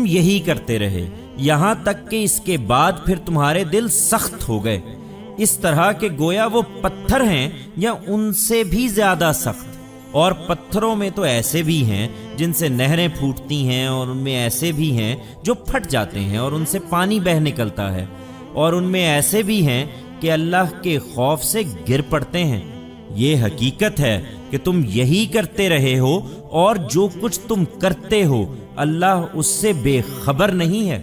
تم یہی کرتے رہے یہاں تک کہ اس کے بعد پھر تمہارے دل سخت ہو گئے، اس طرح کہ گویا وہ پتھر ہیں یا ان سے بھی زیادہ سخت۔ اور پتھروں میں تو ایسے بھی ہیں جن سے نہریں پھوٹتی ہیں، اور ان میں ایسے بھی ہیں جو پھٹ جاتے ہیں اور ان سے پانی بہہ نکلتا ہے، اور ان میں ایسے بھی ہیں کہ اللہ کے خوف سے گر پڑتے ہیں۔ یہ حقیقت ہے کہ تم یہی کرتے رہے ہو، اور جو کچھ تم کرتے ہو اللہ اس سے بے خبر نہیں ہے۔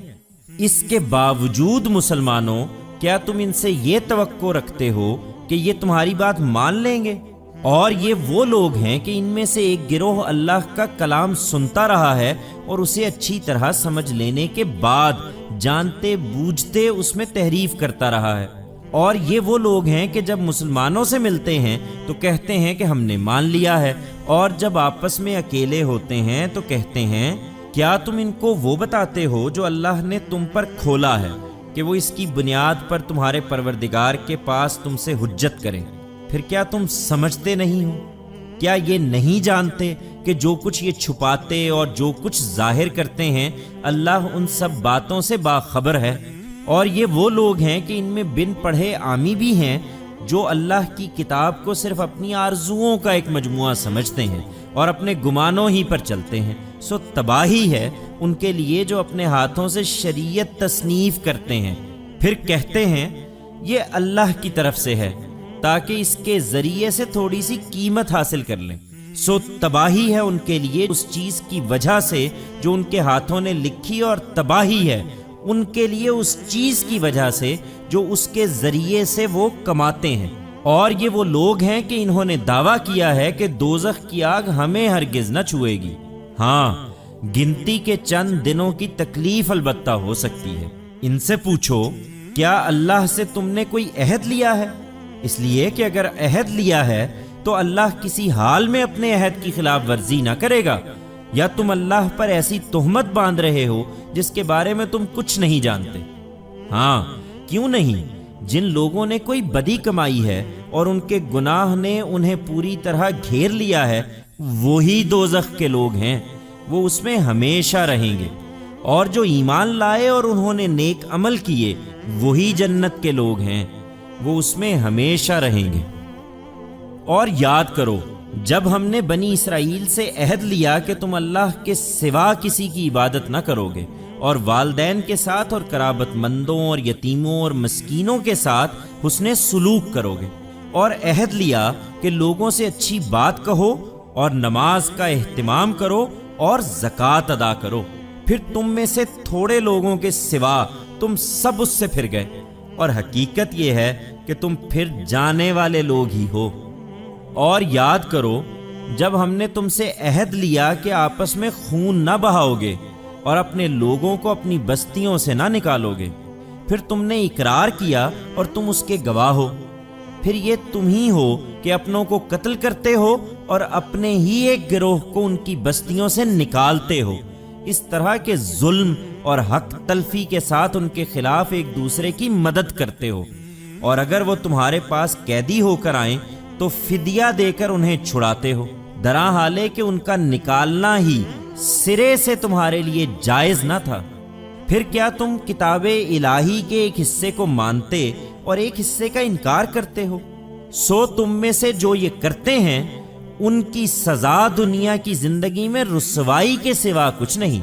اس کے باوجود مسلمانوں، کیا تم ان سے یہ توقع رکھتے ہو کہ یہ تمہاری بات مان لیں گے؟ اور یہ وہ لوگ ہیں کہ ان میں سے ایک گروہ اللہ کا کلام سنتا رہا ہے اور اسے اچھی طرح سمجھ لینے کے بعد جانتے بوجھتے اس میں تحریف کرتا رہا ہے، اور یہ وہ لوگ ہیں کہ جب مسلمانوں سے ملتے ہیں تو کہتے ہیں کہ ہم نے مان لیا ہے، اور جب آپس میں اکیلے ہوتے ہیں تو کہتے ہیں کیا تم ان کو وہ بتاتے ہو جو اللہ نے تم پر کھولا ہے کہ وہ اس کی بنیاد پر تمہارے پروردگار کے پاس تم سے حجت کریں؟ پھر کیا تم سمجھتے نہیں ہو؟ کیا یہ نہیں جانتے کہ جو کچھ یہ چھپاتے اور جو کچھ ظاہر کرتے ہیں اللہ ان سب باتوں سے باخبر ہے؟ اور یہ وہ لوگ ہیں کہ ان میں بن پڑھے عامی بھی ہیں جو اللہ کی کتاب کو صرف اپنی آرزوؤں کا ایک مجموعہ سمجھتے ہیں اور اپنے گمانوں ہی پر چلتے ہیں۔ سو تباہی ہے ان کے لیے جو اپنے ہاتھوں سے شریعت تصنیف کرتے ہیں، پھر کہتے ہیں یہ اللہ کی طرف سے ہے تاکہ اس کے ذریعے سے تھوڑی سی قیمت حاصل کر لیں۔ سو تباہی ہے ان کے لیے اس چیز کی وجہ سے جو ان کے ہاتھوں نے لکھی، اور تباہی ہے ان کے لیے اس چیز کی وجہ سے جو اس کے ذریعے سے وہ کماتے ہیں۔ اور یہ وہ لوگ ہیں کہ انہوں نے دعویٰ کیا ہے کہ دوزخ کی آگ ہمیں ہرگز نہ چھوئے گی۔ ہاں، گنتی کے چند دنوں کی تکلیف البتہ ہو سکتی ہے۔ ان سے پوچھو کیا اللہ سے تم نے کوئی عہد لیا ہے؟ اس لیے کہ اگر عہد لیا ہے تو اللہ کسی حال میں اپنے عہد کی خلاف ورزی نہ کرے گا، یا تم اللہ پر ایسی تہمت باندھ رہے ہو جس کے بارے میں تم کچھ نہیں جانتے؟ ہاں، کیوں نہیں؟ جن لوگوں نے کوئی بدی کمائی ہے اور ان کے گناہ نے انہیں پوری طرح گھیر لیا ہے، وہی دوزخ کے لوگ ہیں، وہ اس میں ہمیشہ رہیں گے۔ اور جو ایمان لائے اور انہوں نے نیک عمل کیے، وہی جنت کے لوگ ہیں، وہ اس میں ہمیشہ رہیں گے۔ اور یاد کرو جب ہم نے بنی اسرائیل سے عہد لیا کہ تم اللہ کے سوا کسی کی عبادت نہ کرو گے، اور والدین کے ساتھ اور قرابت مندوں اور یتیموں اور مسکینوں کے ساتھ حسن سلوک کرو گے، اور عہد لیا کہ لوگوں سے اچھی بات کہو اور نماز کا اہتمام کرو اور زکوٰۃ ادا کرو، پھر تم میں سے تھوڑے لوگوں کے سوا تم سب اس سے پھر گئے، اور حقیقت یہ ہے کہ تم پھر جانے والے لوگ ہی ہو۔ اور یاد کرو جب ہم نے تم سے عہد لیا کہ آپس میں خون نہ بہاؤ گے اور اپنے لوگوں کو اپنی بستیوں سے نہ نکالو گے، پھر تم نے اقرار کیا اور تم اس کے گواہ ہو، پھر یہ تم ہی ہو کہ اپنوں کو قتل کرتے ہو اور اپنے ہی ایک گروہ کو ان کی بستیوں سے نکالتے ہو، اس طرح کے ظلم اور حق تلفی کے ساتھ ان کے خلاف ایک دوسرے کی مدد کرتے ہو، اور اگر وہ تمہارے پاس قیدی ہو کر آئیں تو فدیہ دے کر انہیں چھڑاتے ہو، درا حالے کہ ان کا نکالنا ہی سرے سے تمہارے لیے جائز نہ تھا۔ پھر کیا تم کتاب الہی کے ایک حصے کو مانتے اور ایک حصے کا انکار کرتے ہو؟ سو تم میں سے جو یہ کرتے ہیں ان کی سزا دنیا کی زندگی میں رسوائی کے سوا کچھ نہیں،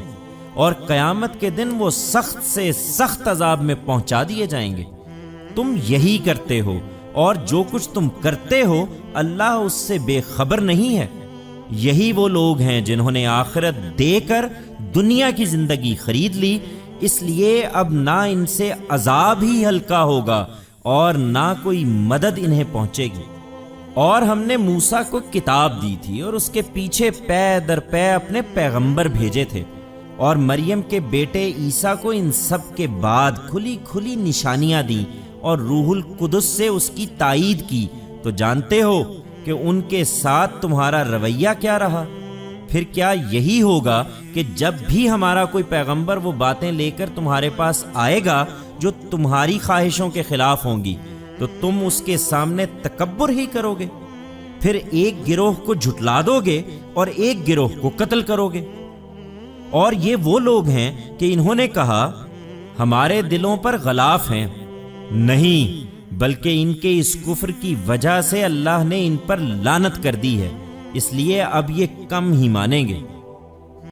اور قیامت کے دن وہ سخت سے سخت عذاب میں پہنچا دیے جائیں گے۔ تم یہی کرتے ہو، اور جو کچھ تم کرتے ہو اللہ اس سے بے خبر نہیں ہے۔ یہی وہ لوگ ہیں جنہوں نے آخرت دے کر دنیا کی زندگی خرید لی، اس لیے اب نہ ان سے عذاب ہی ہلکا ہوگا اور نہ کوئی مدد انہیں پہنچے گی۔ اور ہم نے موسیٰ کو کتاب دی تھی اور اس کے پیچھے پے در پے اپنے پیغمبر بھیجے تھے، اور مریم کے بیٹے عیسیٰ کو ان سب کے بعد کھلی کھلی نشانیاں دیں اور روح القدس سے اس کی تائید کی، تو جانتے ہو کہ ان کے ساتھ تمہارا رویہ کیا رہا۔ پھر کیا یہی ہوگا کہ جب بھی ہمارا کوئی پیغمبر وہ باتیں لے کر تمہارے پاس آئے گا جو تمہاری خواہشوں کے خلاف ہوں گی، تو تم اس کے سامنے تکبر ہی کرو گے؟ پھر ایک گروہ کو جھٹلا دو گے اور ایک گروہ کو قتل کرو گے۔ اور یہ وہ لوگ ہیں کہ انہوں نے کہا ہمارے دلوں پر غلاف ہیں، نہیں بلکہ ان کے اس کفر کی وجہ سے اللہ نے ان پر لعنت کر دی ہے، اس لیے اب یہ کم ہی مانیں گے۔